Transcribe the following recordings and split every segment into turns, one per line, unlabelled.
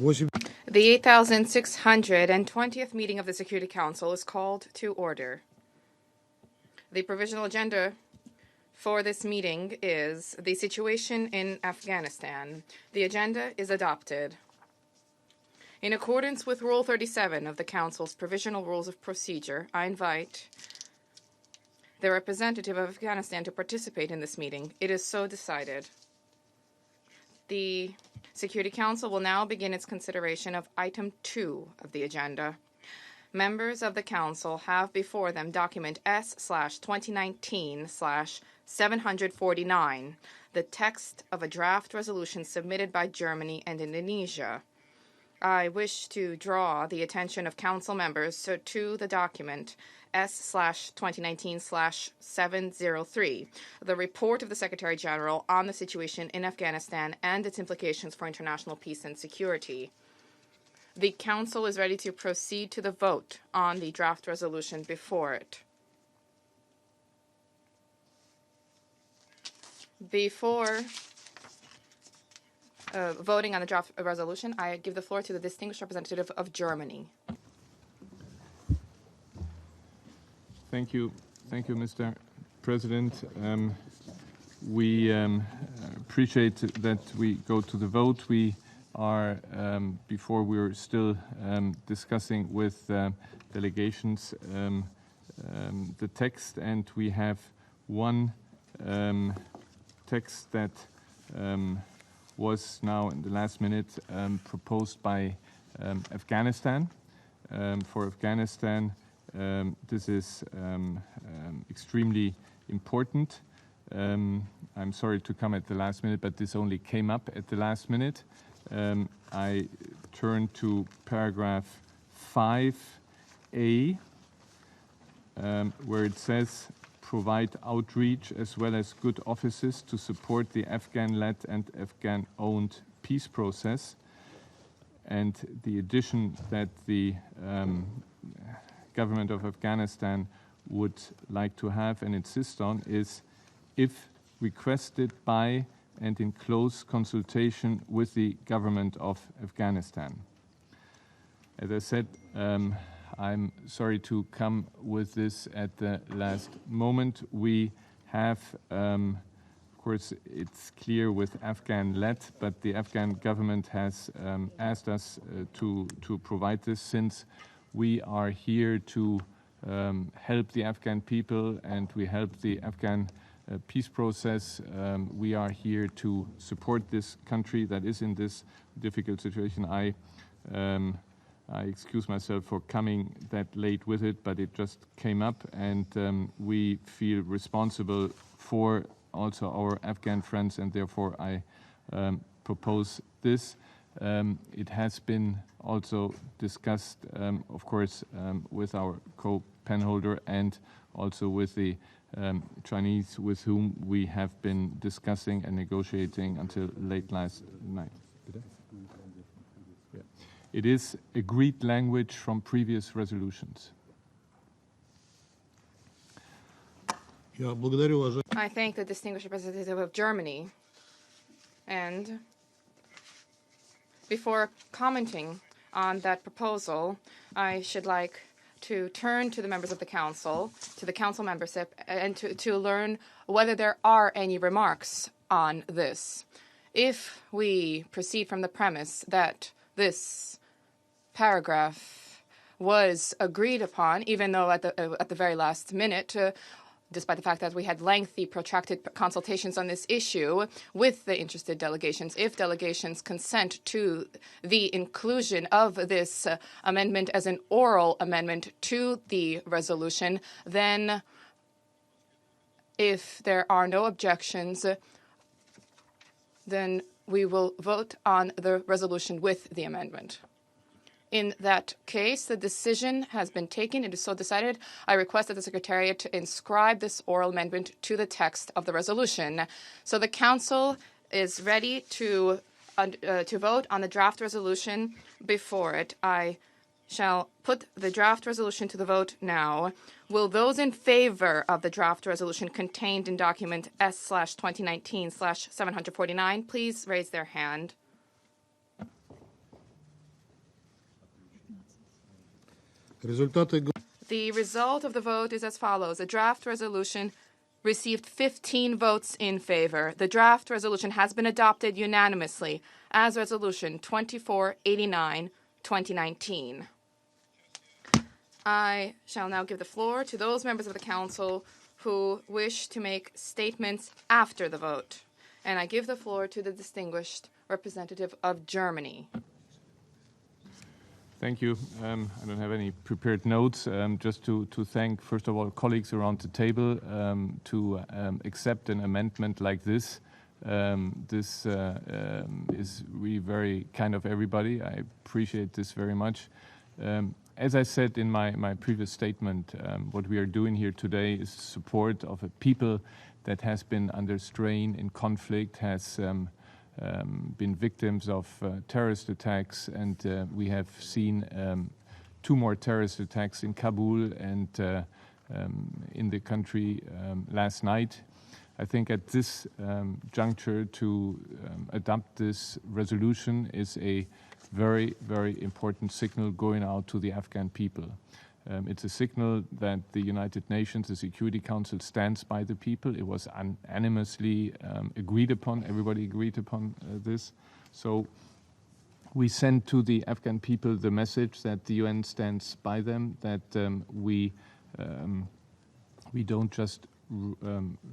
The 8,620th meeting of the Security Council is called to order. The provisional agenda for this meeting is the situation in Afghanistan. The agenda is adopted. In accordance with Rule 37 of the Council's Provisional Rules of Procedure, I invite the representative of Afghanistan to participate in this meeting. It is so decided. The Security Council will now begin its consideration of Item 2 of the agenda. Members of the Council have before them document S/2019/749, the text of a draft resolution submitted by Germany and Indonesia. I wish to draw the attention of Council members to the document S/2019/703, the report of the Secretary General on the situation in Afghanistan and its implications for international peace and security. The Council is ready to proceed to the vote on the draft resolution before it. Before voting on the draft resolution, I give the floor to the distinguished representative of Germany.
Thank you, Mr. President. We appreciate that we go to the vote. We are, before we were still discussing with delegations the text, and we have one text that was now in the last minute proposed by Afghanistan. For Afghanistan, this is extremely important. I'm sorry to come at the last minute, but this only came up at the last minute. I turn to paragraph 5A, where it says, provide outreach as well as good offices to support the Afghan-led and Afghan-owned peace process. And the addition that the government of Afghanistan would like to have and insist on is, if requested by and in close consultation with the government of Afghanistan. As I said, I'm sorry to come with this at the last moment. We have, of course, it's clear with Afghan-led, but the Afghan government has asked us to provide this, since we are here to help the Afghan people and we help the Afghan peace process. We are here to support this country that is in this difficult situation. I excuse myself for coming that late with it, but it just came up, and we feel responsible for also our Afghan friends, and therefore I propose this. It has been also discussed, of course, with our co-penholder and also with the Chinese, with whom we have been discussing and negotiating until late last night. Yeah. It is agreed language from previous resolutions.
I thank the distinguished representative of Germany. And before commenting on that proposal, I should like to turn to the members of the Council, to the Council membership, and to learn whether there are any remarks on this. If we proceed from the premise that this paragraph was agreed upon, even though at the very last minute, despite the fact that we had lengthy, protracted consultations on this issue with the interested delegations, if delegations consent to the inclusion of this amendment as an oral amendment to the resolution, then if there are no objections, then we will vote on the resolution with the amendment. In that case, the decision has been taken. It is so decided. I request that the Secretariat to inscribe this oral amendment to the text of the resolution. So the Council is ready to vote on the draft resolution before it. I shall put the draft resolution to the vote now. Will those in favor of the draft resolution contained in document S/2019/749 please raise their hand? The result of the vote is as follows. A draft resolution received 15 votes in favor. The draft resolution has been adopted unanimously as Resolution 2489, 2019. I shall now give the floor to those members of the Council who wish to make statements after the vote. And I give the floor to the distinguished representative of Germany.
Thank you. I don't have any prepared notes. Just to thank, first of all, colleagues around the table to accept an amendment like this. This is really very kind of everybody. I appreciate this very much. As I said in my previous statement, what we are doing here today is support of a people that has been under strain in conflict, has been victims of terrorist attacks, and we have seen 2 more terrorist attacks in Kabul and in the country last night. I think at this juncture to adopt this resolution is a very, very important signal going out to the Afghan people. It's a signal that the United Nations, the Security Council, stands by the people. It was unanimously agreed upon. Everybody agreed upon this. So we send to the Afghan people the message that the UN stands by them, that we don't just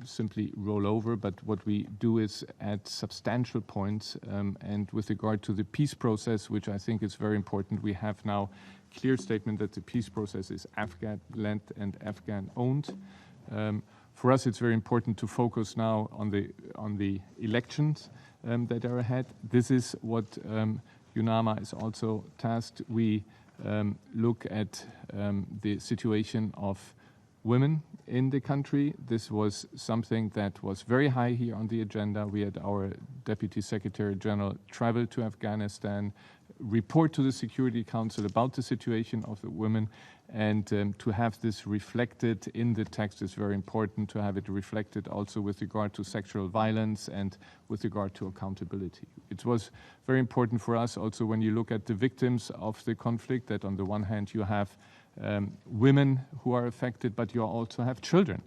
simply roll over, but what we do is add substantial points. And with regard to the peace process, which I think is very important, we have now clear statement that the peace process is Afghan-led and Afghan-owned. For us, it's very important to focus now on the elections that are ahead. This is what UNAMA is also tasked. We look at the situation of women in the country. This was something that was very high here on the agenda. We had our Deputy Secretary General travel to Afghanistan, report to the Security Council about the situation of the women, and to have this reflected in the text is very important, to have it reflected also with regard to sexual violence and with regard to accountability. It was very important for us also when you look at the victims of the conflict, that on the one hand you have women who are affected, but you also have children.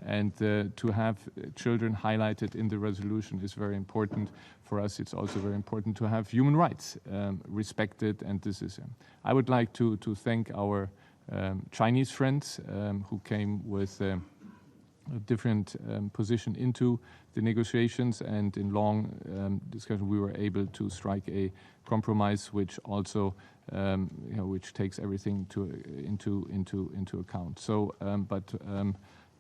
And to have children highlighted in the resolution is very important. For us, it's also very important to have human rights respected, and this is I would like to thank our Chinese friends who came with a different position into the negotiations, and in long discussion we were able to strike a compromise which also which takes everything into account. So,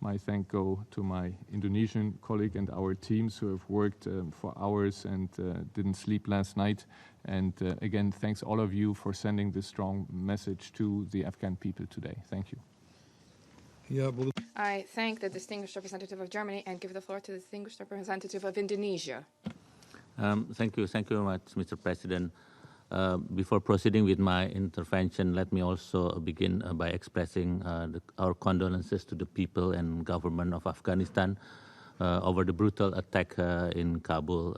my thanks go to my Indonesian colleague and our teams who have worked for hours and didn't sleep last night. And again, thanks all of you for sending this strong message to the Afghan people today. Thank you.
I thank the distinguished representative of Germany and give the floor to the distinguished representative of Indonesia.
Thank you very much, Mr. President. Before proceeding with my intervention, let me also begin by expressing our condolences to the people and government of Afghanistan over the brutal attack in Kabul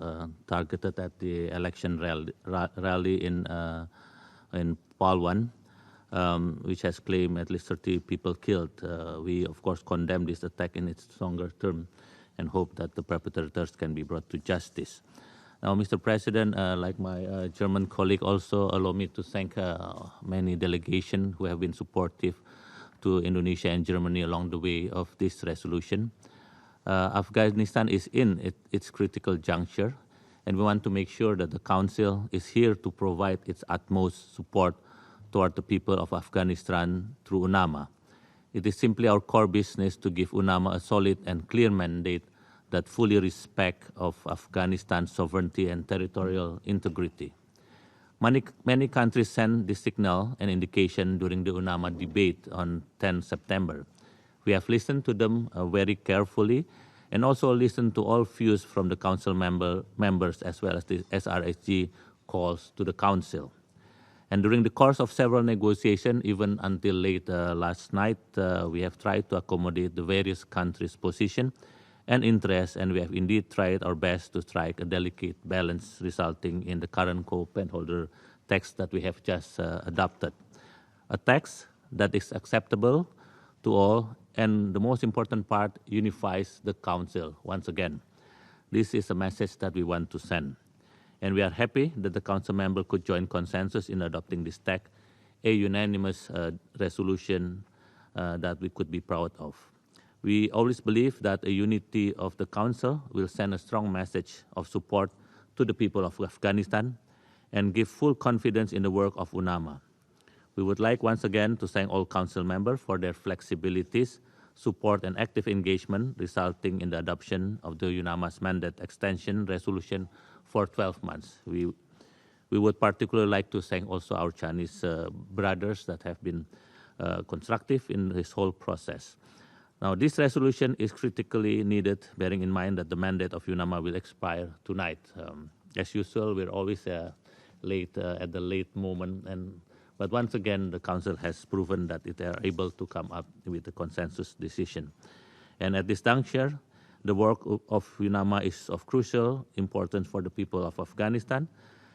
targeted at the election rally in Palwan, which has claimed at least 30 people killed. We, of course, condemn this attack in its stronger term and hope that the perpetrators can be brought to justice. Now, Mr. President, like my German colleague, also allow me to thank many delegations who have been supportive to Indonesia and Germany along the way of this resolution. Afghanistan is in its critical juncture, and we want to make sure that the Council is here to provide its utmost support toward the people of Afghanistan through UNAMA. It is simply our core business to give UNAMA a solid and clear mandate that fully respect of Afghanistan's sovereignty and territorial integrity. Many countries sent this signal and indication during the UNAMA debate on 10 September. We have listened to them very carefully and also listened to all views from the Council members as well as the SRSG calls to the Council. And during the course of several negotiations, even until late last night, we have tried to accommodate the various countries' position and interests, and we have indeed tried our best to strike a delicate balance resulting in the current co-penholder text that we have just adopted. A text that is acceptable to all, and the most important part, unifies the Council once again. This is a message that we want to send. And we are happy that the Council member could join consensus in adopting this text, a unanimous resolution that we could be proud of. We always believe that a unity of the Council will send a strong message of support to the people of Afghanistan and give full confidence in the work of UNAMA. We would like once again to thank all Council members for their flexibilities, support, and active engagement, resulting in the adoption of the UNAMA's mandate extension resolution for 12 months. We would particularly like to thank also our Chinese brothers that have been constructive in this whole process. Now, this resolution is critically needed, bearing in mind that the mandate of UNAMA will expire tonight. As usual, we're always late at the late moment, but once again, the Council has proven that they are able to come up with a consensus decision. And at this juncture, the work of UNAMA is of crucial importance for the people of Afghanistan,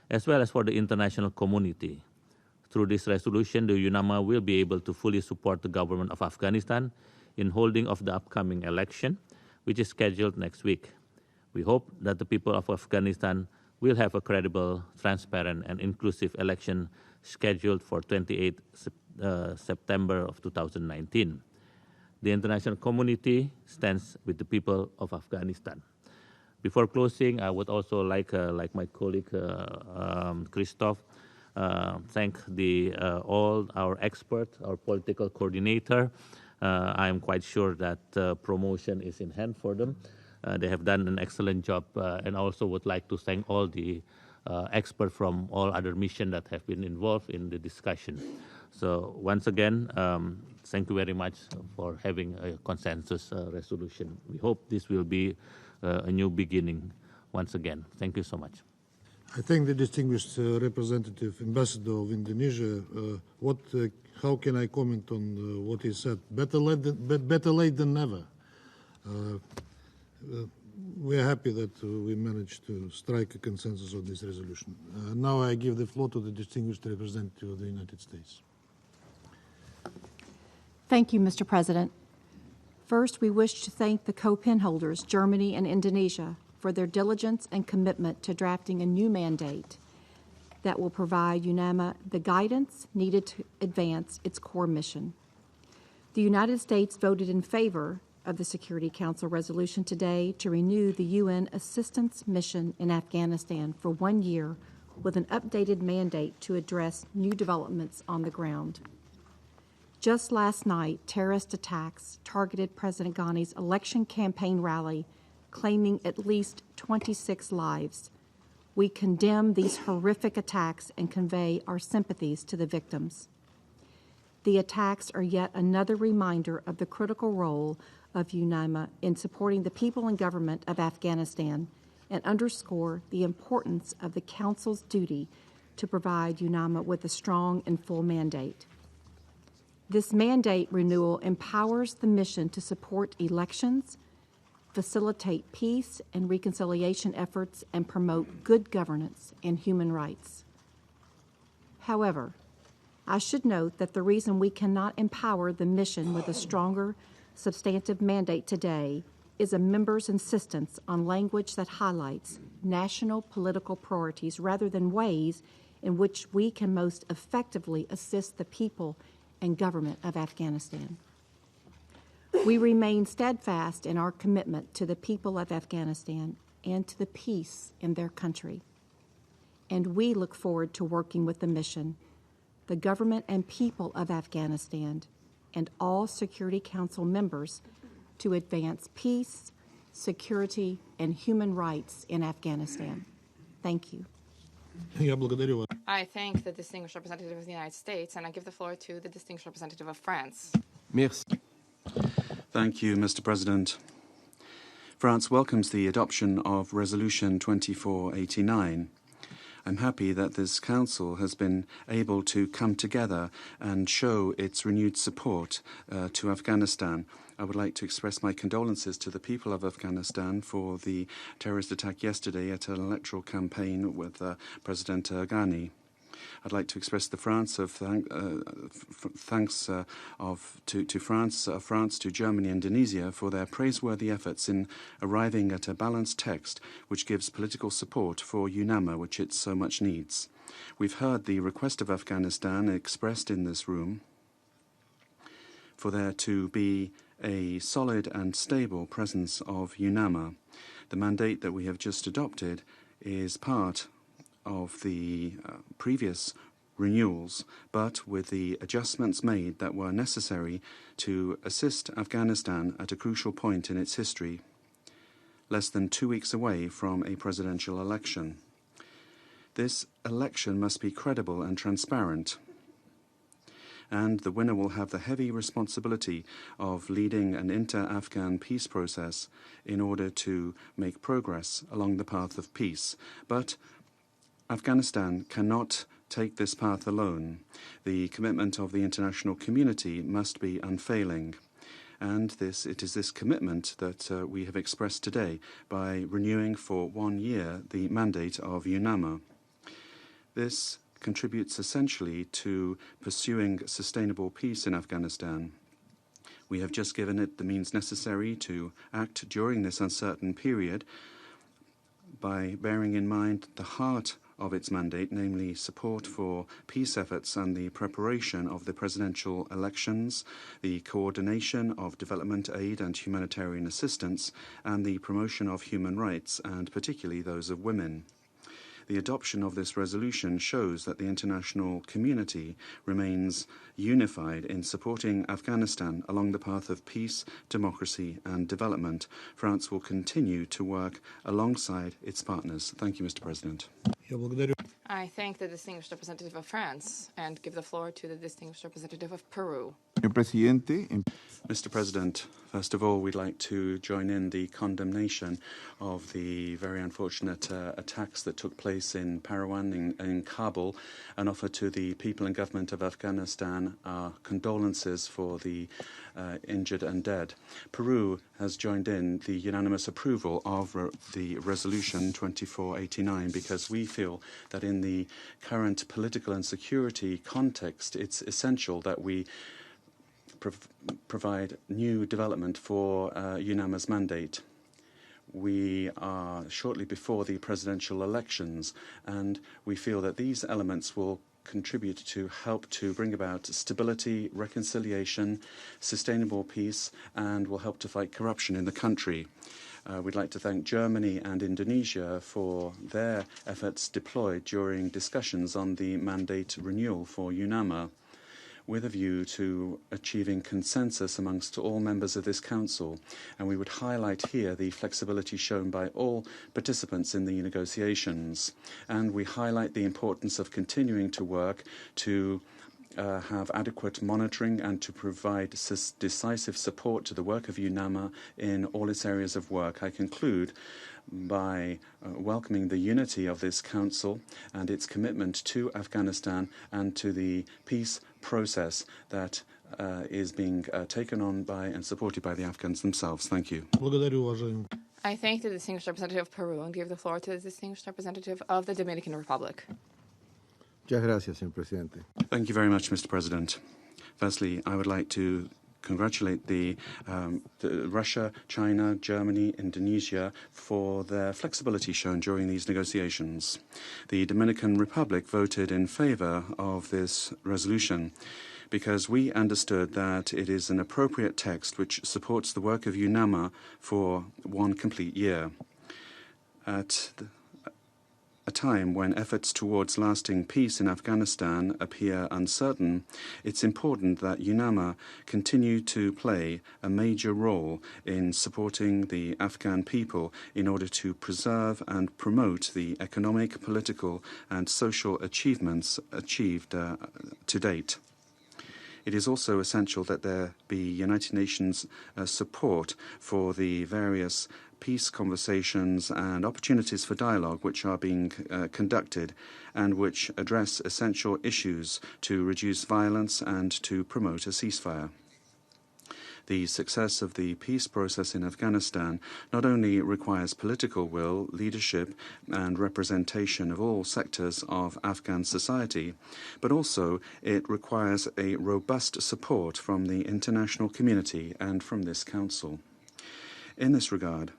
as well as for the international community. Through this resolution, the UNAMA will be able to fully support the government of Afghanistan in holding of the upcoming election, which is scheduled next week. We hope that the people of Afghanistan will have a credible, transparent, and inclusive election scheduled for 28 September of 2019. The international community stands with the people of Afghanistan. Before closing, I would also like my colleague Christoph, thank all our experts, our political coordinator. I am quite sure that promotion is in hand for them. They have done an excellent job, and also would like to thank all the experts from all other missions that have been involved in the discussion. So once again, thank you very much for having a consensus resolution. We hope this will be a new beginning once again. Thank you so much.
I thank the distinguished representative ambassador of Indonesia. How can I comment on what he said? Better late than never. We're happy that we managed to strike a consensus on this resolution. Now I give the floor to the distinguished representative of the United States.
Thank you, Mr. President. First, we wish to thank the co-pen holders, Germany and Indonesia, for their diligence and commitment to drafting a new mandate that will provide UNAMA the guidance needed to advance its core mission. The United States voted in favor of the Security Council resolution today to renew the UN assistance mission in Afghanistan for 1 year with an updated mandate to address new developments on the ground. Just last night, terrorist attacks targeted President Ghani's election campaign rally, claiming at least 26 lives. We condemn these horrific attacks and convey our sympathies to the victims. The attacks are yet another reminder of the critical role of UNAMA in supporting the people and government of Afghanistan and underscore the importance of the Council's duty to provide UNAMA with a strong and full mandate. This mandate renewal empowers the mission to support elections, facilitate peace and reconciliation efforts, and promote good governance and human rights. However, I should note that the reason we cannot empower the mission with a stronger substantive mandate today is a member's insistence on language that highlights national political priorities rather than ways in which we can most effectively assist the people and government of Afghanistan. We remain steadfast in our commitment to the people of Afghanistan and to the peace in their country. And we look forward to working with the mission, the government and people of Afghanistan, and all Security Council members to advance peace, security, and human rights in Afghanistan. Thank you.
I thank the distinguished representative of the United States, and I give the floor to the distinguished representative of France.
Merci.
Thank you, Mr. President. France welcomes the adoption of Resolution 2489. I'm happy that this Council has been able to come together and show its renewed support to Afghanistan. I would like to express my condolences to the people of Afghanistan for the terrorist attack yesterday at an electoral campaign with President Ghani. I'd like to express the thanks to France, to Germany and Indonesia for their praiseworthy efforts in arriving at a balanced text which gives political support for UNAMA, which it so much needs. We've heard the request of Afghanistan expressed in this room for there to be a solid and stable presence of UNAMA. The mandate that we have just adopted is part of the previous renewals, but with the adjustments made that were necessary to assist Afghanistan at a crucial point in its history, less than 2 weeks away from a presidential election. This election must be credible and transparent, and the winner will have the heavy responsibility of leading an inter-Afghan peace process in order to make progress along the path of peace. But Afghanistan cannot take this path alone. The commitment of the international community must be unfailing. And it is this commitment that we have expressed today by renewing for 1 year the mandate of UNAMA. This contributes essentially to pursuing sustainable peace in Afghanistan. We have just given it the means necessary to act during this uncertain period by bearing in mind the heart of its mandate, namely support for peace efforts and the preparation of the presidential elections, the coordination of development aid and humanitarian assistance, and the promotion of human rights, and particularly those of women. The adoption of this resolution shows that the international community remains unified in supporting Afghanistan along the path of peace, democracy and development. France will continue to work alongside its partners. Thank you, Mr. President.
I thank the distinguished representative of France and give the floor to the distinguished representative of Peru.
Mr. President, first of all, we'd like to join in the condemnation of the very unfortunate attacks that took place in Parawan, in Kabul, and offer to the people and government of Afghanistan our condolences for the injured and dead. Peru has joined in the unanimous approval of the resolution 2489 because we feel that in the current political and security context, it's essential that we provide new development for UNAMA's mandate. We are shortly before the presidential elections, and we feel that these elements will contribute to help to bring about stability, reconciliation, sustainable peace, and will help to fight corruption in the country. We'd like to thank Germany and Indonesia for their efforts deployed during discussions on the mandate renewal for UNAMA, with a view to achieving consensus amongst all members of this Council. And we would highlight here the flexibility shown by all participants in the negotiations. And we highlight the importance of continuing to work to have adequate monitoring and to provide decisive support to the work of UNAMA in all its areas of work. I conclude by welcoming the unity of this Council and its commitment to Afghanistan and to the peace process that is being taken on by and supported by the Afghans themselves. Thank you.
I thank the distinguished representative of Peru and give the floor to the distinguished representative of the Dominican Republic.
Thank you very much, Mr. President. Firstly, I would like to congratulate the Russia, China, Germany, Indonesia for their flexibility shown during these negotiations. The Dominican Republic voted in favor of this resolution because we understood that it is an appropriate text which supports the work of UNAMA for 1 complete year. At a time when efforts towards lasting peace in Afghanistan appear uncertain, it's important that UNAMA continue to play a major role in supporting the Afghan people in order to preserve and promote the economic, political and social achievements achieved to date. It is also essential that there be United Nations support for the various peace conversations and opportunities for dialogue which are being conducted and which address essential issues to reduce violence and to promote a ceasefire. The success of the peace process in Afghanistan not only requires political will, leadership, and representation of all sectors of Afghan society, but also it requires a robust support from the international community and from this Council. In this regard,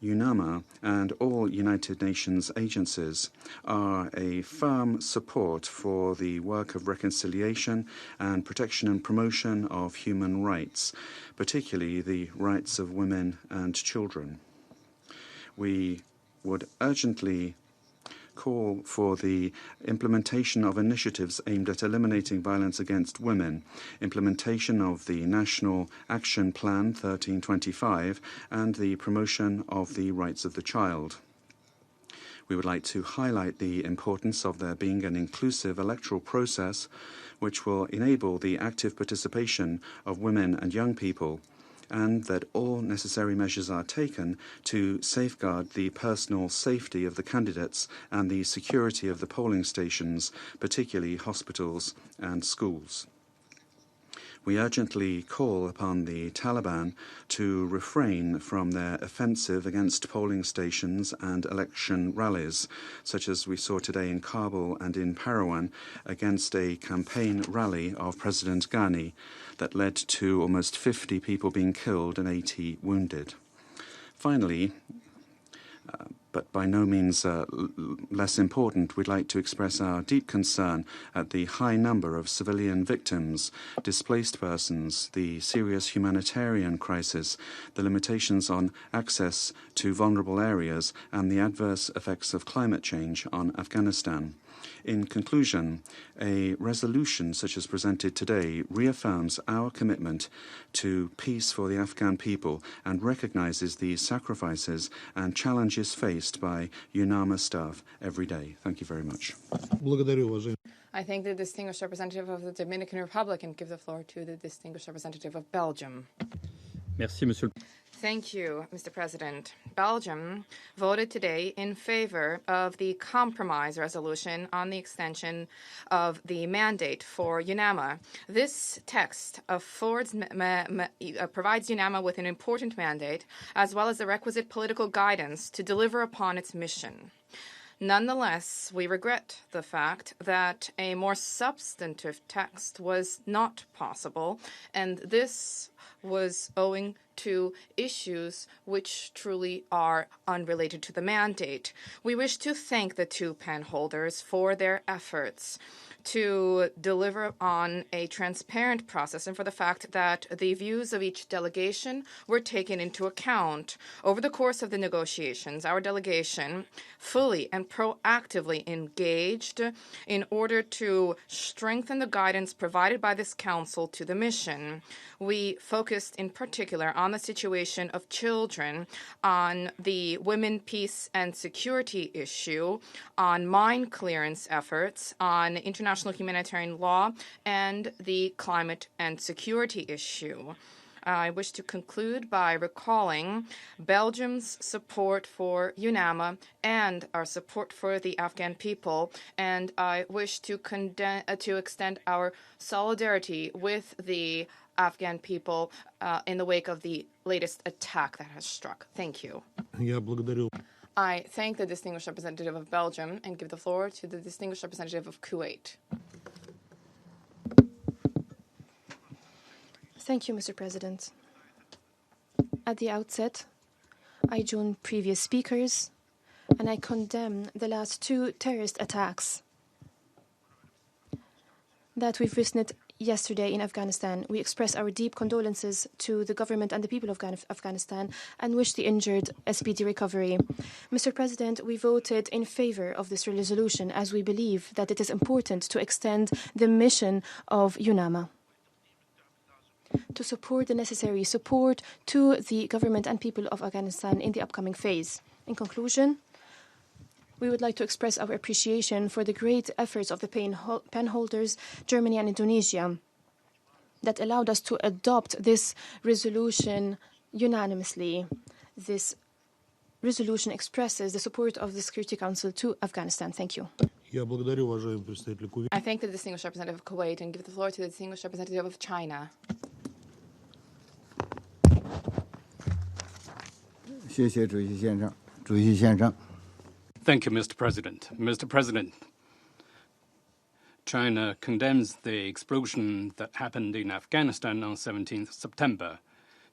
UNAMA and all United Nations agencies are a firm support for the work of reconciliation and protection and promotion of human rights, particularly the rights of women and children. We would urgently call for the implementation of initiatives aimed at eliminating violence against women, implementation of the National Action Plan 1325, and the promotion of the rights of the child. We would like to highlight the importance of there being an inclusive electoral process which will enable the active participation of women and young people, and that all necessary measures are taken to safeguard the personal safety of the candidates and the security of the polling stations, particularly hospitals and schools. We urgently call upon the Taliban to refrain from their offensive against polling stations and election rallies, such as we saw today in Kabul and in Parawan against a campaign rally of President Ghani that led to almost 50 people being killed and 80 wounded. Finally, but by no means less important, we'd like to express our deep concern at the high number of civilian victims, displaced persons, the serious humanitarian crisis, the limitations on access to vulnerable areas, and the adverse effects of climate change on Afghanistan. In conclusion, a resolution such as presented today reaffirms our commitment to peace for the Afghan people and recognizes the sacrifices and challenges faced by UNAMA staff every day. Thank you very much.
I thank the distinguished representative of the Dominican Republic and give the floor to the distinguished representative of Belgium.
Merci, Monsieur.
Thank you, Mr. President. Belgium voted today in favor of the compromise resolution on the extension of the mandate for UNAMA. This text provides UNAMA with an important mandate, as well as the requisite political guidance to deliver upon its mission. Nonetheless, we regret the fact that a more substantive text was not possible, and this was owing to issues which truly are unrelated to the mandate. We wish to thank the two pen holders for their efforts to deliver on a transparent process and for the fact that the views of each delegation were taken into account. Over the course of the negotiations, our delegation fully and proactively engaged in order to strengthen the guidance provided by this Council to the mission. We focused in particular on the situation of children, on the women, peace, and security issue, on mine clearance efforts, on international humanitarian law, and the climate and security issue. I wish to conclude by recalling Belgium's support for UNAMA and our support for the Afghan people, and I wish to extend our solidarity with the Afghan people in the wake of the latest attack that has struck. Thank you. I thank the distinguished representative of Belgium and give the floor to the distinguished representative of Kuwait.
Thank you, Mr. President. At the outset, I join previous speakers and I condemn the last two terrorist attacks that we've witnessed yesterday in Afghanistan. We express our deep condolences to the government and the people of Afghanistan and wish the injured a speedy recovery. Mr. President, we voted in favor of this resolution as we believe that it is important to extend the mission of UNAMA, to support the necessary support to the government and people of Afghanistan in the upcoming phase. In conclusion, we would like to express our appreciation for the great efforts of the pen holders, Germany and Indonesia, that allowed us to adopt this resolution unanimously. This resolution expresses the support of the Security Council to Afghanistan. Thank you.
I thank the distinguished representative of Kuwait and give the floor to the distinguished representative of China.
谢谢主席先生。主席先生。
Thank you, Mr. President. Mr. President, China condemns the explosion that happened in Afghanistan on 17th September.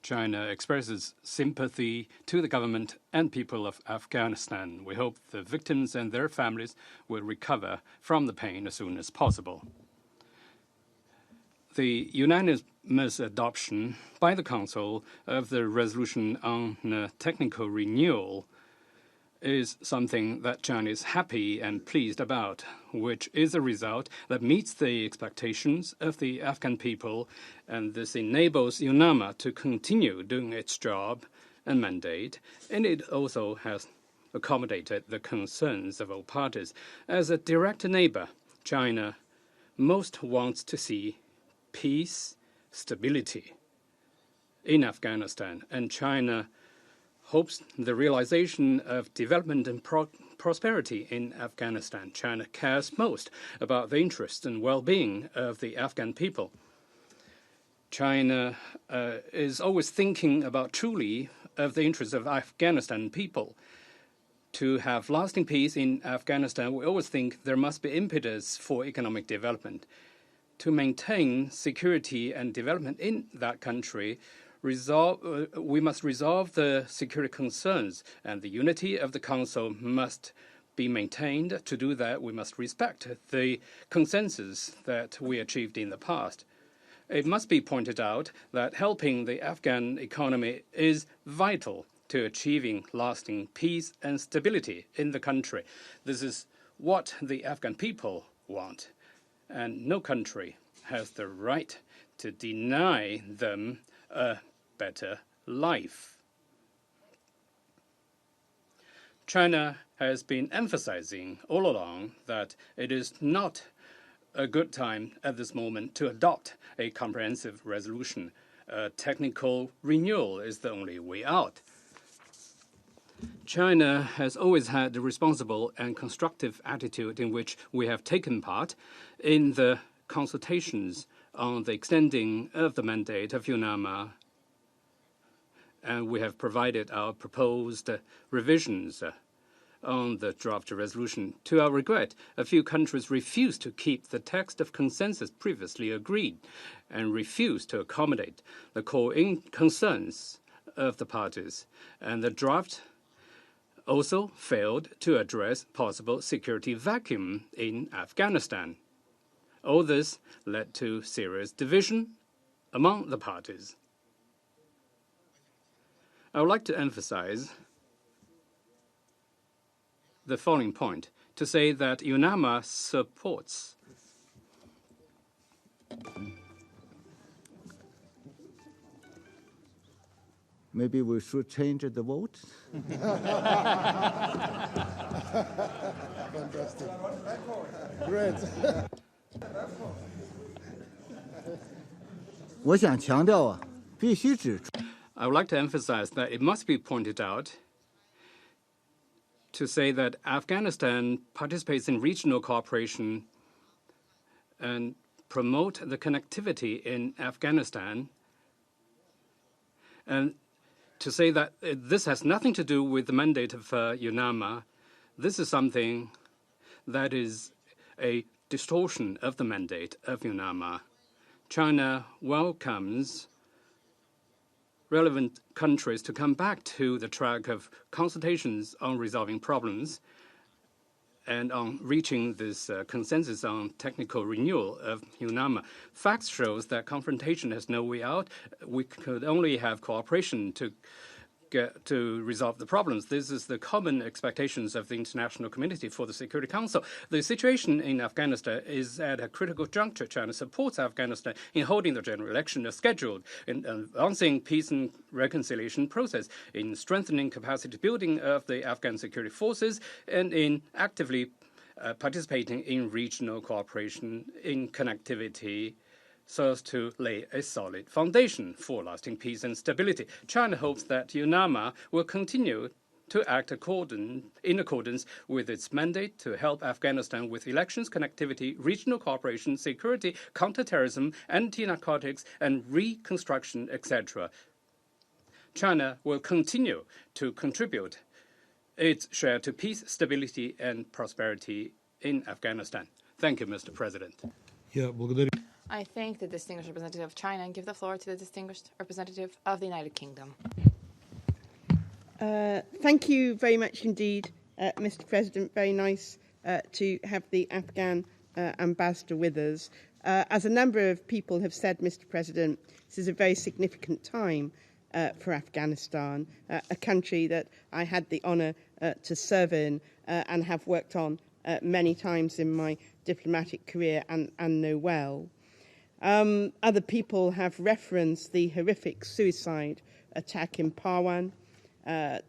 China expresses sympathy to the government and people of Afghanistan. We hope the victims and their families will recover from the pain as soon as possible. The unanimous adoption by the Council of the resolution on technical renewal is something that China is happy and pleased about, which is a result that meets the expectations of the Afghan people, and this enables UNAMA to continue doing its job and mandate, and it also has accommodated the concerns of all parties. As a direct neighbor, China most wants to see peace, stability in Afghanistan, and China hopes the realization of development and prosperity in Afghanistan. China cares most about the interests and well-being of the Afghan people. China is always thinking about truly of the interests of Afghanistan people. To have lasting peace in Afghanistan, we always think there must be impetus for economic development. To maintain security and development in that country, we must resolve the security concerns, and the unity of the Council must be maintained. To do that, we must respect the consensus that we achieved in the past. It must be pointed out that helping the Afghan economy is vital to achieving lasting peace and stability in the country. This is what the Afghan people want, and no country has the right to deny them a better life. China has been emphasizing all along that it is not a good time at this moment to adopt a comprehensive resolution. Technical renewal is the only way out. China has always had a responsible and constructive attitude in which we have taken part in the consultations on the extending of the mandate of UNAMA, and we have provided our proposed revisions on the draft resolution. To our regret, a few countries refused to keep the text of consensus previously agreed and refused to accommodate the core concerns of the parties, and the draft also failed to address possible security vacuum in Afghanistan. All this led to serious division among the parties. I would like to emphasize the following point, to say that UNAMA supports
Maybe we should change the vote.
Fantastic. Great.
我想强调啊，必须指出。
I would like to emphasize that it must be pointed out to say that Afghanistan participates in regional cooperation and promote the connectivity in Afghanistan, and to say that this has nothing to do with the mandate of UNAMA. This is something that is a distortion of the mandate of UNAMA. China welcomes relevant countries to come back to the track of consultations on resolving problems and on reaching this consensus on technical renewal of UNAMA. Facts shows that confrontation has no way out. We could only have cooperation to resolve the problems. This is the common expectations of the international community for the Security Council. The situation in Afghanistan is at a critical juncture. China supports Afghanistan in holding the general election as scheduled, in advancing peace and reconciliation process, in strengthening capacity building of the Afghan security forces, and in actively participating in regional cooperation, in connectivity, so as to lay a solid foundation for lasting peace and stability. China hopes that UNAMA will continue to act in accordance with its mandate to help Afghanistan with elections, connectivity, regional cooperation, security, counterterrorism, anti-narcotics, and reconstruction, etc. China will continue to contribute its share to peace, stability, and prosperity in Afghanistan. Thank you, Mr. President.
Я благодарю.
I thank the distinguished representative of China and give the floor to the distinguished representative of the United Kingdom.
Thank you very much indeed, Mr. President. Very nice to have the Afghan ambassador with us. As a number of people have said, Mr. President, this is a very significant time for Afghanistan, a country that I had the honour to serve in and have worked on many times in my diplomatic career and know well. Other people have referenced the horrific suicide attack in Parwan,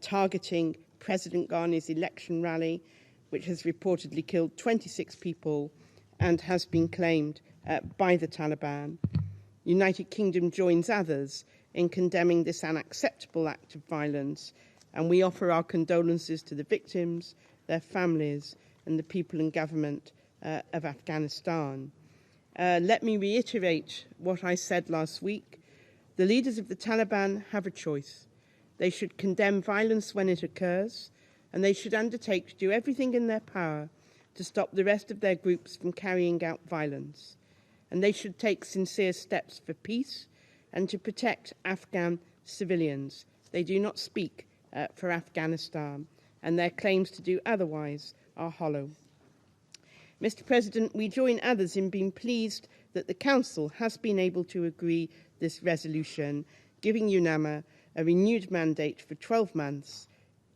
targeting President Ghani's election rally, which has reportedly killed 26 people and has been claimed by the Taliban. United Kingdom joins others in condemning this unacceptable act of violence, and we offer our condolences to the victims, their families, and the people and government of Afghanistan. Let me reiterate what I said last week. The leaders of the Taliban have a choice. They should condemn violence when it occurs, and they should undertake to do everything in their power to stop the rest of their groups from carrying out violence. And they should take sincere steps for peace and to protect Afghan civilians. They do not speak for Afghanistan, and their claims to do otherwise are hollow. Mr. President, we join others in being pleased that the Council has been able to agree this resolution, giving UNAMA a renewed mandate for 12 months.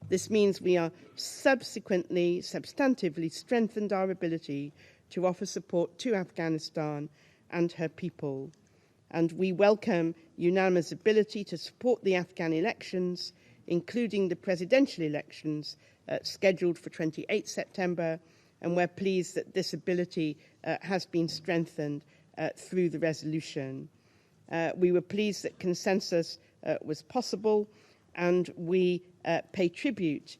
This means we are substantively strengthened our ability to offer support to Afghanistan and her people. And we welcome UNAMA's ability to support the Afghan elections, including the presidential elections scheduled for 28 September, and we're pleased that this ability has been strengthened through the resolution. We were pleased that consensus was possible, and we pay tribute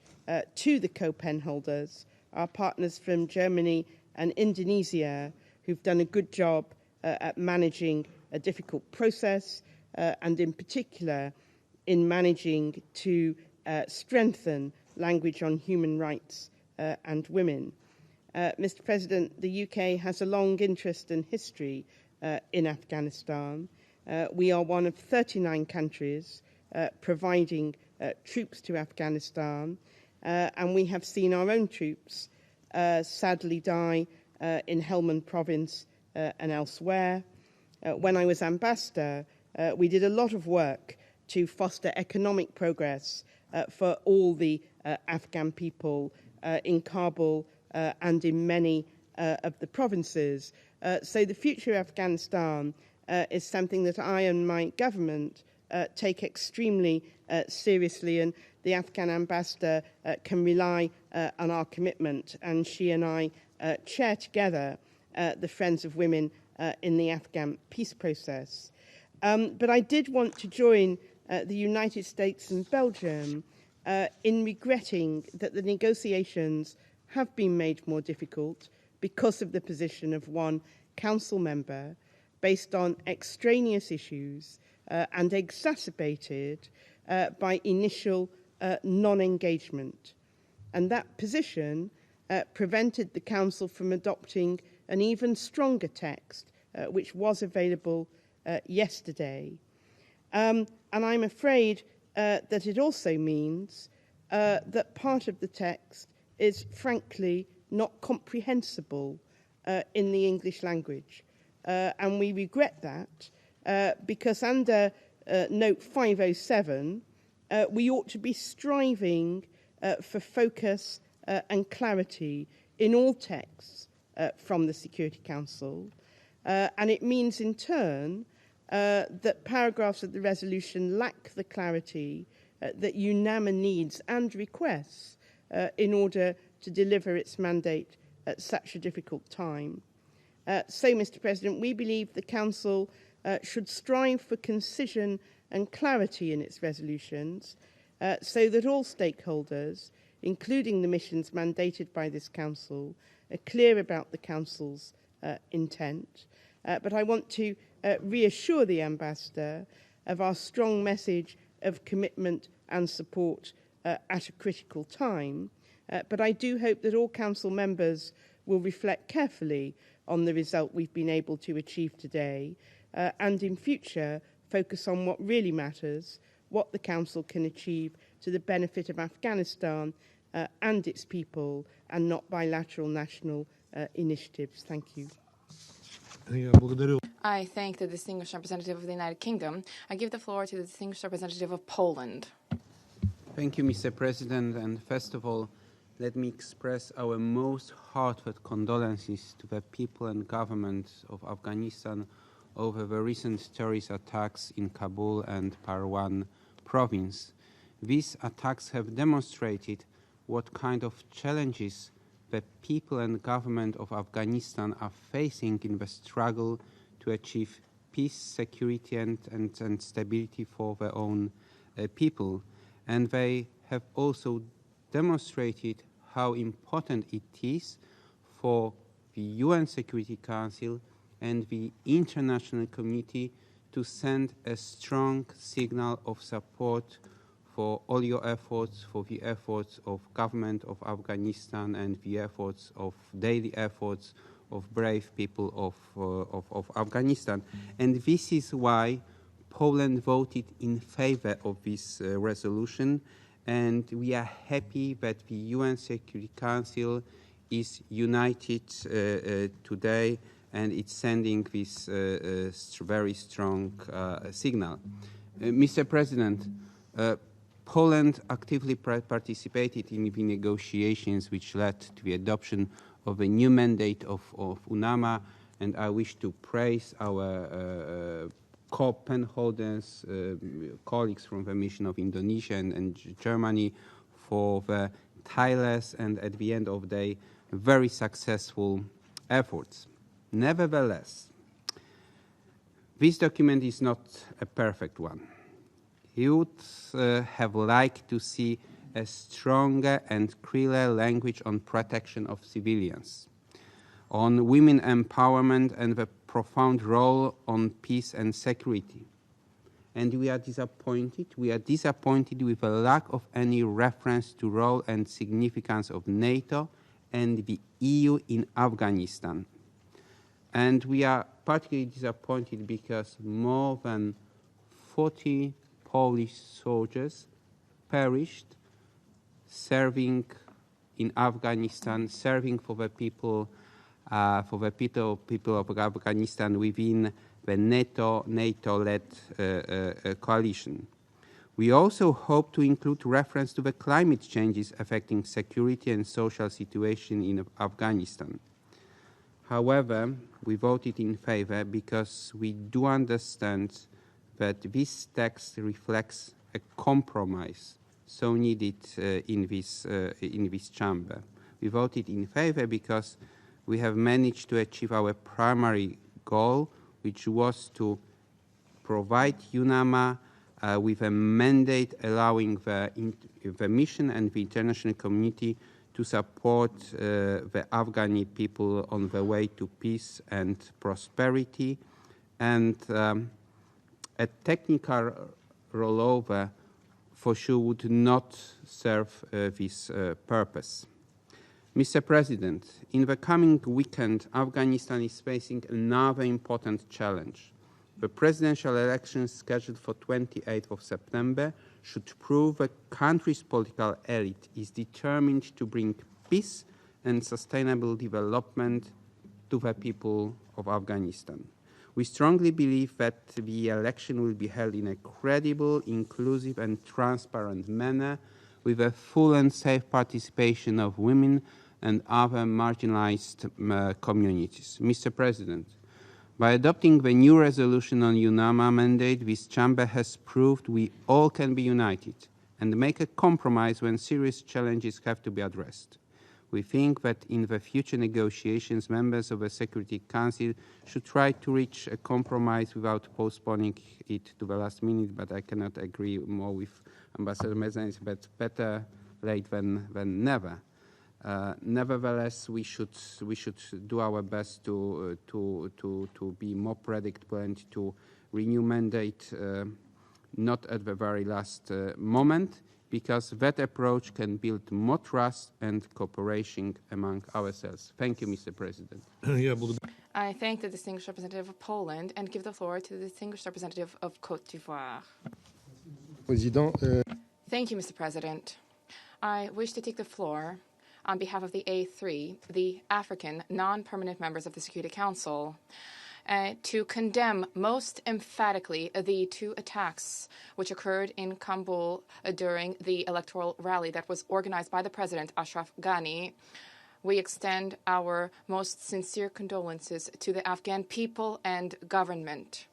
to the co-pen holders, our partners from Germany and Indonesia, who've done a good job at managing a difficult process, and in particular in managing to strengthen language on human rights and women. Mr. President, the UK has a long interest and history in Afghanistan. We are one of 39 countries providing troops to Afghanistan, and we have seen our own troops sadly die in Helmand province and elsewhere. When I was ambassador, we did a lot of work to foster economic progress for all the Afghan people in Kabul and in many of the provinces. So the future of Afghanistan is something that I and my government take extremely seriously, and the Afghan ambassador can rely on our commitment, and she and I chair together the Friends of Women in the Afghan peace process. But I did want to join the United States and Belgium in regretting that the negotiations have been made more difficult because of the position of one council member based on extraneous issues and exacerbated by initial non-engagement. And that position prevented the council from adopting an even stronger text, which was available yesterday. And I'm afraid that it also means that part of the text is frankly not comprehensible in the English language. And we regret that because under Note 507, we ought to be striving for focus and clarity in all texts from the Security Council. And it means in turn that paragraphs of the resolution lack the clarity that UNAMA needs and requests in order to deliver its mandate at such a difficult time. So, Mr. President, we believe the Council should strive for concision and clarity in its resolutions so that all stakeholders, including the missions mandated by this Council, are clear about the Council's intent. But I want to reassure the Ambassador of our strong message of commitment and support at a critical time. But I do hope that all Council members will reflect carefully on the result we've been able to achieve today and in future focus on what really matters, what the Council can achieve to the benefit of Afghanistan and its people, and not bilateral national initiatives. Thank you.
I thank the distinguished representative of the United Kingdom. I give the floor to the distinguished representative of Poland.
Thank you, Mr. President. And first of all, let me express our most heartfelt condolences to the people and government of Afghanistan over the recent terrorist attacks in Kabul and Parwan province. These attacks have demonstrated what kind of challenges the people and government of Afghanistan are facing in the struggle to achieve peace, security, and stability for their own people. And they have also demonstrated how important it is for the UN Security Council and the international community to send a strong signal of support for all your efforts, for the efforts of government of Afghanistan and the efforts of daily efforts of brave people of Afghanistan. And this is why Poland voted in favor of this resolution, and we are happy that the UN Security Council is united today, and it's sending this very strong signal. Mr. President, Poland actively participated in the negotiations which led to the adoption of a new mandate of UNAMA, and I wish to praise our co-pen holders, colleagues from the mission of Indonesia and Germany for the tireless and, at the end of the day, very successful efforts. Nevertheless, this document is not a perfect one. You would have liked to see a stronger and clearer language on protection of civilians, on women empowerment and the profound role on peace and security. And we are disappointed. We are disappointed with a lack of any reference to role and significance of NATO and the EU in Afghanistan. And we are particularly disappointed because more than 40 Polish soldiers perished serving in Afghanistan, serving for the people of Afghanistan within the NATO-led coalition. We also hope to include reference to the climate changes affecting security and social situation in Afghanistan. However, we voted in favor because we do understand that this text reflects a compromise so needed in this chamber. We voted in favor because we have managed to achieve our primary goal, which was to provide UNAMA with a mandate allowing the mission and the international community to support the Afghani people on the way to peace and prosperity, and a technical rollover for sure would not serve this purpose. Mr. President, in the coming weekend, Afghanistan is facing another important challenge. The presidential elections scheduled for 28th of September should prove the country's political elite is determined to bring peace and sustainable development to the people of Afghanistan. We strongly believe that the election will be held in a credible, inclusive, and transparent manner with a full and safe participation of women and other marginalized communities. Mr. President, by adopting the new resolution on UNAMA mandate, this chamber has proved we all can be united and make a compromise when serious challenges have to be addressed. We think that in the future negotiations, members of the Security Council should try to reach a compromise without postponing it to the last minute, but I cannot agree more with Ambassador Mezan, but better late than never. Nevertheless, we should do our best to be more predictable and to renew mandate not at the very last moment, because that approach can build more trust and cooperation among ourselves. Thank you, Mr. President.
I thank the distinguished representative of Poland and give the floor to the distinguished representative of Côte d'Ivoire. Thank you, Mr. President. I wish to take the floor on behalf of the A3, the African non-permanent members of the Security Council, to condemn most emphatically the two attacks which occurred in Kabul during the electoral rally that was organized by the President, Ashraf Ghani. We extend our most sincere condolences to the Afghan people and government.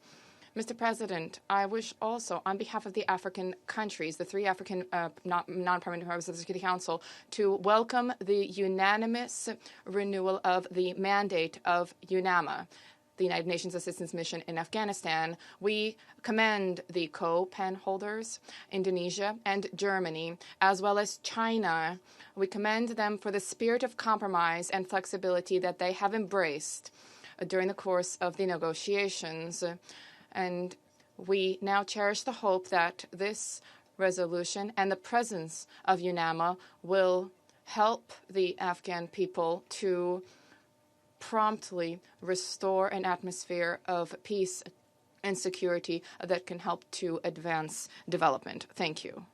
Mr. President, I wish also, on behalf of the African countries, the three African non-permanent members of the Security Council, to welcome the unanimous renewal of the mandate of UNAMA, the United Nations Assistance Mission in Afghanistan. We commend the co-pen holders, Indonesia and Germany, as well as China. We commend them for the spirit of compromise and flexibility that they have embraced during the course of the negotiations. And we now cherish the hope that this resolution and the presence of UNAMA will help the Afghan people to promptly restore an atmosphere of peace and security that can help to advance development. Thank you.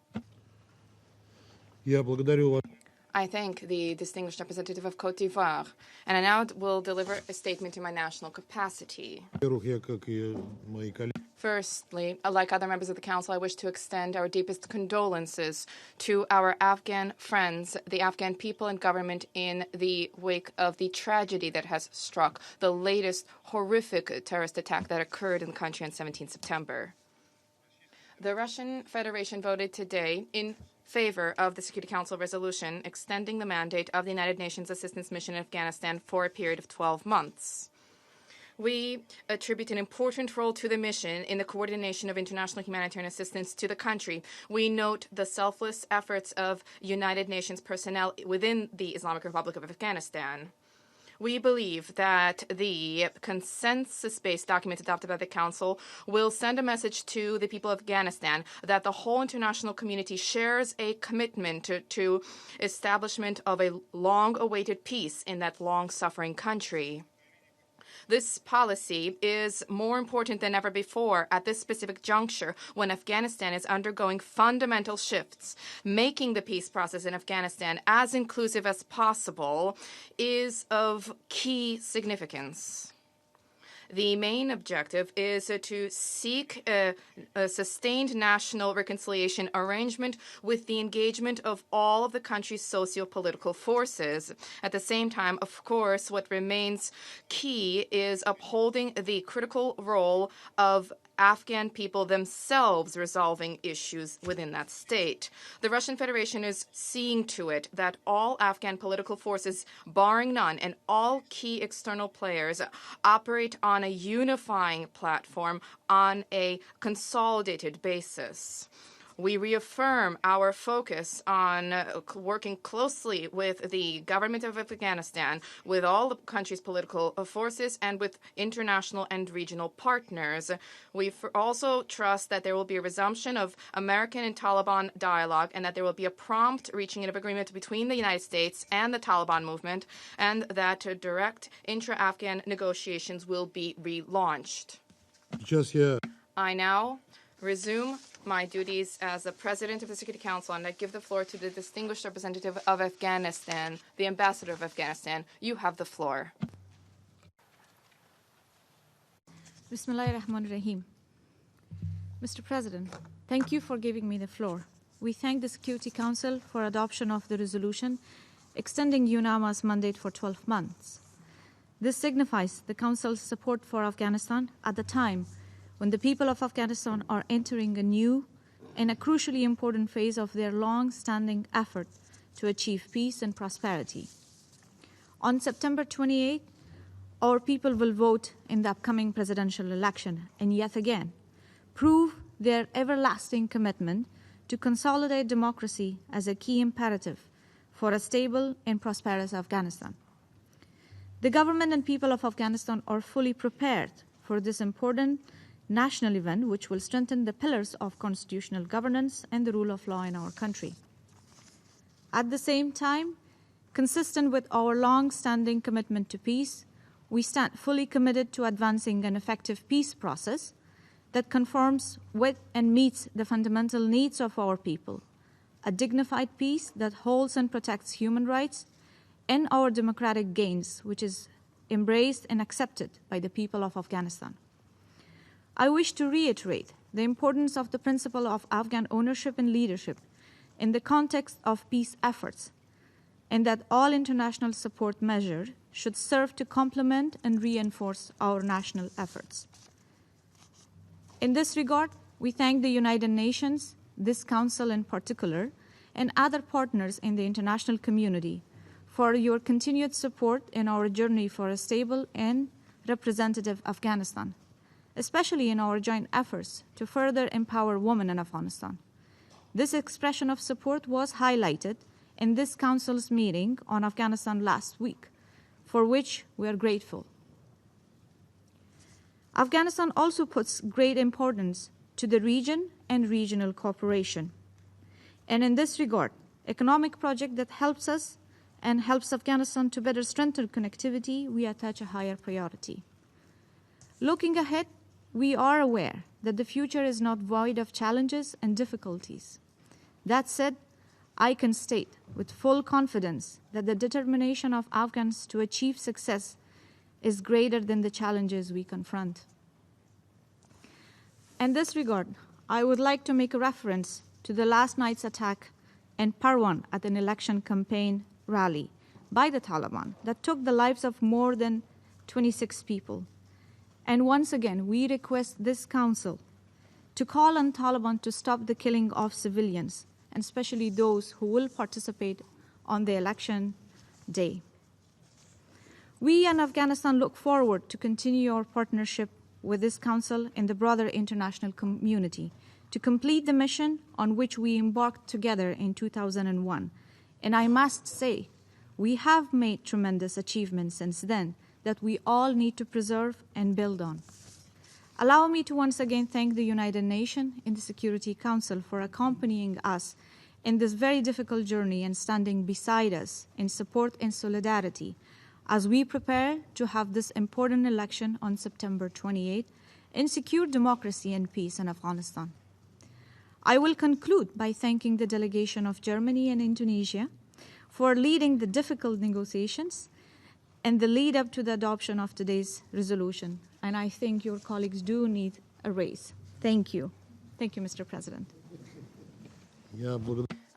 I thank the distinguished representative of Côte d'Ivoire, and I now will deliver a statement in my national capacity. Firstly, like other members of the Council, I wish to extend our deepest condolences to our Afghan friends, the Afghan people and government in the wake of the tragedy that has struck, the latest horrific terrorist attack that occurred in the country on 17 September. The Russian Federation voted today in favor of the Security Council resolution extending the mandate of the United Nations Assistance Mission in Afghanistan for a period of 12 months. We attribute an important role to the mission in the coordination of international humanitarian assistance to the country. We note the selfless efforts of United Nations personnel within the Islamic Republic of Afghanistan. We believe that the consensus-based document adopted by the Council will send a message to the people of Afghanistan that the whole international community shares a commitment to establishment of a long-awaited peace in that long-suffering country. This policy is more important than ever before at this specific juncture when Afghanistan is undergoing fundamental shifts. Making the peace process in Afghanistan as inclusive as possible is of key significance. The main objective is to seek a sustained national reconciliation arrangement with the engagement of all of the country's socio-political forces. At the same time, of course, what remains key is upholding the critical role of Afghan people themselves resolving issues within that state. The Russian Federation is seeing to it that all Afghan political forces, barring none, and all key external players operate on a unifying platform on a consolidated basis. We reaffirm our focus on working closely with the government of Afghanistan, with all the country's political forces, and with international and regional partners. We also trust that there will be a resumption of American and Taliban dialogue, and that there will be a prompt reaching of agreement between the United States and the Taliban movement, and that direct intra-Afghan negotiations will be relaunched. I now resume my duties as the President of the Security Council, and I give the floor to the distinguished representative of Afghanistan, the Ambassador of Afghanistan. You have the floor.
Bismillahirrahmanirrahim. Mr. President, thank you for giving me the floor. We thank the Security Council for adoption of the resolution extending UNAMA's mandate for 12 months. This signifies the Council's support for Afghanistan at the time when the people of Afghanistan are entering a new and a crucially important phase of their long-standing effort to achieve peace and prosperity. On September 28, our people will vote in the upcoming presidential election and yet again prove their everlasting commitment to consolidate democracy as a key imperative for a stable and prosperous Afghanistan. The government and people of Afghanistan are fully prepared for this important national event which will strengthen the pillars of constitutional governance and the rule of law in our country. At the same time, consistent with our long-standing commitment to peace, we stand fully committed to advancing an effective peace process that conforms with and meets the fundamental needs of our people, a dignified peace that holds and protects human rights and our democratic gains, which is embraced and accepted by the people of Afghanistan. I wish to reiterate the importance of the principle of Afghan ownership and leadership in the context of peace efforts, and that all international support measures should serve to complement and reinforce our national efforts. In this regard, we thank the United Nations, this Council in particular, and other partners in the international community for your continued support in our journey for a stable and representative Afghanistan, especially in our joint efforts to further empower women in Afghanistan. This expression of support was highlighted in this Council's meeting on Afghanistan last week, for which we are grateful. Afghanistan also puts great importance to the region and regional cooperation. And in this regard, economic project that helps us and helps Afghanistan to better strengthen connectivity, we attach a higher priority. Looking ahead, we are aware that the future is not void of challenges and difficulties. That said, I can state with full confidence that the determination of Afghans to achieve success is greater than the challenges we confront. In this regard, I would like to make a reference to the last night's attack in Parwan at an election campaign rally by the Taliban that took the lives of more than 26 people. And once again, we request this Council to call on Taliban to stop the killing of civilians, and especially those who will participate on the election day. We and Afghanistan look forward to continue our partnership with this Council and the broader international community to complete the mission on which we embarked together in 2001. And I must say, we have made tremendous achievements since then that we all need to preserve and build on. Allow me to once again thank the United Nations and the Security Council for accompanying us in this very difficult journey and standing beside us in support and solidarity as we prepare to have this important election on September 28 and secure democracy and peace in Afghanistan. I will conclude by thanking the delegation of Germany and Indonesia for leading the difficult negotiations and the lead up to the adoption of today's resolution. And I think your colleagues do need a raise. Thank you. Thank you, Mr. President.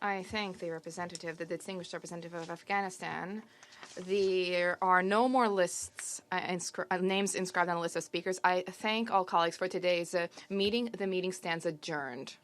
I thank the distinguished representative of Afghanistan. There are no more names inscribed on the list of speakers. I thank all colleagues for today's meeting. The meeting stands adjourned.